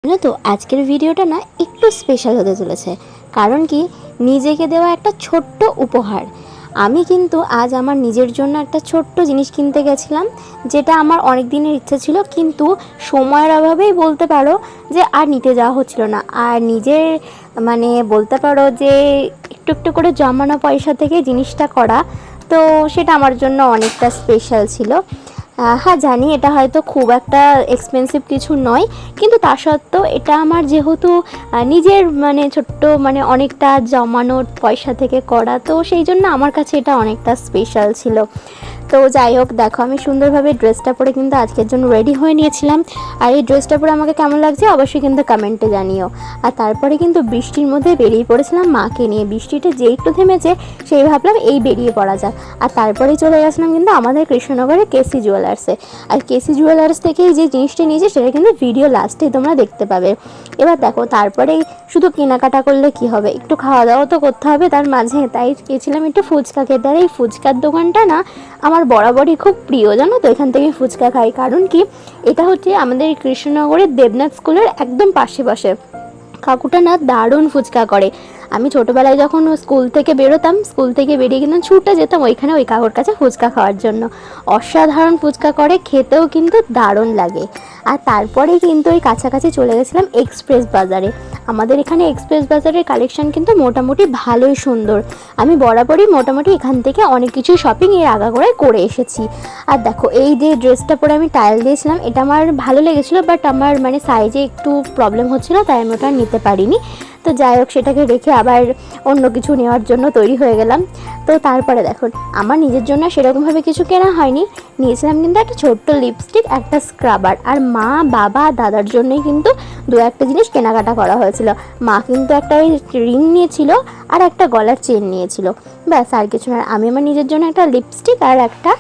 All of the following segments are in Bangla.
জানো তো আজকের ভিডিওটা না একটু স্পেশাল হতে চলেছে। কারণ কি, নিজেকে দেওয়া একটা ছোট্ট উপহার। আমি কিন্তু আজ আমার নিজের জন্য একটা ছোট্ট জিনিস কিনতে গেছিলাম, যেটা আমার অনেক দিনের ইচ্ছে ছিল, কিন্তু সময়ের অভাবেই বলতে পারো যে আর নিতে যাওয়া হচ্ছিল না। আর নিজের বলতে পারো যে একটু একটু করে জমানো পয়সা থেকে জিনিসটা করা, তো সেটা আমার জন্য অনেকটা স্পেশাল ছিল। হ্যাঁ জানি এটা হয়তো খুব একটা এক্সপেন্সিভ কিছু নয়, কিন্তু তা সত্ত্বেও এটা আমার যেহেতু নিজের ছোট্ট অনেকটা জমানোর পয়সা থেকে করা, তো সেই জন্য আমার কাছে এটা অনেকটা স্পেশাল ছিল। তো যাই হোক, দেখো আমি সুন্দরভাবে ড্রেসটা পরে কিন্তু আজকের জন্য রেডি হয়ে নিয়েছিলাম। আর এই ড্রেসটা পরে আমাকে কেমন লাগছে অবশ্যই কিন্তু কমেন্টে জানিও। আর তারপরে কিন্তু বৃষ্টির মধ্যে বেরিয়ে পড়েছিলাম মাকে নিয়ে। বৃষ্টিটা যেই একটু থেমেছে সেই ভাবলাম এই বেরিয়ে পড়া যাক। আর তারপরেই চলে গেছিলাম কিন্তু আমাদের কৃষ্ণনগরের কেসি জুয়েলার্সে। আর কেসি জুয়েলার্স থেকেই যে জিনিসটা নিয়েছে সেটা কিন্তু ভিডিও লাস্টে তোমরা দেখতে পাবে। এবার দেখো, তারপরেই শুধু কেনাকাটা করলে কি হবে, একটু খাওয়া দাওয়া তো করতে হবে তার মাঝে। তাই গেছিলাম একটু ফুচকা খেতে। আর এই ফুচকার দোকানটা না আমার বরাবরই খুব প্রিয়, জানো তো। এখান থেকে ফুচকা খাই, কারণ কি এটা হচ্ছে আমাদের কৃষ্ণনগরের দেবনাথ স্কুলের একদম পাশে পাশে। কাকুটা না দারুণ ফুচকা করে। আমি ছোটোবেলায় যখন স্কুল থেকে বেরোতাম, স্কুল থেকে বেরিয়ে কিন্তু ছুটে যেতাম ওইখানে ওই কাকুর কাছে ফুচকা খাওয়ার জন্য। অসাধারণ ফুচকা করে, খেতেও কিন্তু দারুণ লাগে। আর তারপরে কিন্তু ওই কাছাকাছি চলে গেছিলাম এক্সপ্রেস বাজারে। আমাদের এখানে এক্সপ্রেস বাজারের কালেকশন কিন্তু মোটামুটি ভালোই সুন্দর। আমি বরাবরই মোটামুটি এখান থেকে অনেক কিছু শপিং এর আগাগোড়ায় করে এসেছি। আর দেখো, এই যে ড্রেসটা পরে আমি ট্রায়াল দিয়েছিলাম, এটা আমার ভালো লেগেছিলো, বাট আমার সাইজে একটু প্রবলেম হচ্ছিলো, তাই আমি ওটা নিতে পারিনি। তো যাই হোক, সেটাকে রেখে আবার অন্য কিছু নেওয়ার জন্য তৈরি হয়ে গেলাম। তো তারপরে দেখুন, আমার নিজের জন্য সেরকমভাবে কিছু কেনা হয়নি। নিয়েছিলাম কিন্তু একটা ছোট্ট লিপস্টিক, একটা স্ক্রাবার। আর মা, বাবা, দাদার জন্যই কিন্তু দু একটা জিনিস কেনাকাটা করা হয়েছিল। মা কিন্তু একটা রিং নিয়েছিল আর একটা গলার চেন নিয়েছিল, ব্যাস আর কিছু না। আমি আমার নিজের জন্য একটা লিপস্টিক আর একটা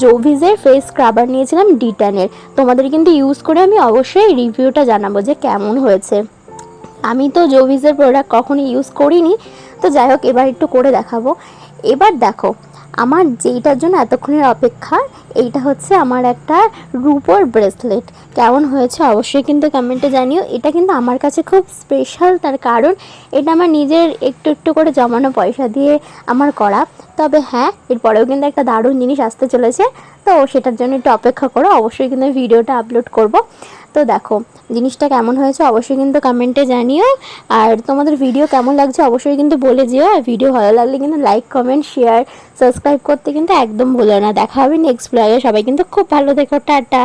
জোভিজের ফেস স্ক্রাবার নিয়েছিলাম ডিটানের। তোমাদের কিন্তু ইউজ করে আমি অবশ্যই রিভিউটা জানাবো যে কেমন হয়েছে। আমি তো জোভিজের প্রোডাক্ট কখনো ইউজ করিনি, তো যাই হোক এবার একটু করে দেখাবো। এবার দেখো, আমার যেইটার জন্য এতক্ষণের অপেক্ষা, এইটা হচ্ছে আমার একটা রূপোর ব্রেসলেট। কেমন হয়েছে অবশ্যই কিন্তু কমেন্টে জানিও। এটা কিন্তু আমার কাছে খুব স্পেশাল, তার কারণ এটা আমার নিজের একটু একটু করে জমানো পয়সা দিয়ে আমার করা। তবে হ্যাঁ, এরপরেও কিন্তু একটা দারুণ জিনিস আসতে চলেছে, তো সেটার জন্য একটু অপেক্ষা করো, অবশ্যই কিন্তু ভিডিওটা আপলোড করব। তো দেখো জিনিসটা কেমন হয়েছে অবশ্যই কিন্তু কমেন্টে জানিও। আর তোমাদের ভিডিও কেমন লাগছে অবশ্যই কিন্তু বলে যেও। আর ভিডিও ভালো লাগলে কিন্তু লাইক, কমেন্ট, শেয়ার, সাবস্ক্রাইব করতে কিন্তু একদম ভুলো না। দেখা হবে নেক্সট ব্লগে। সবাই কিন্তু খুব ভালো থেকো, টাটা।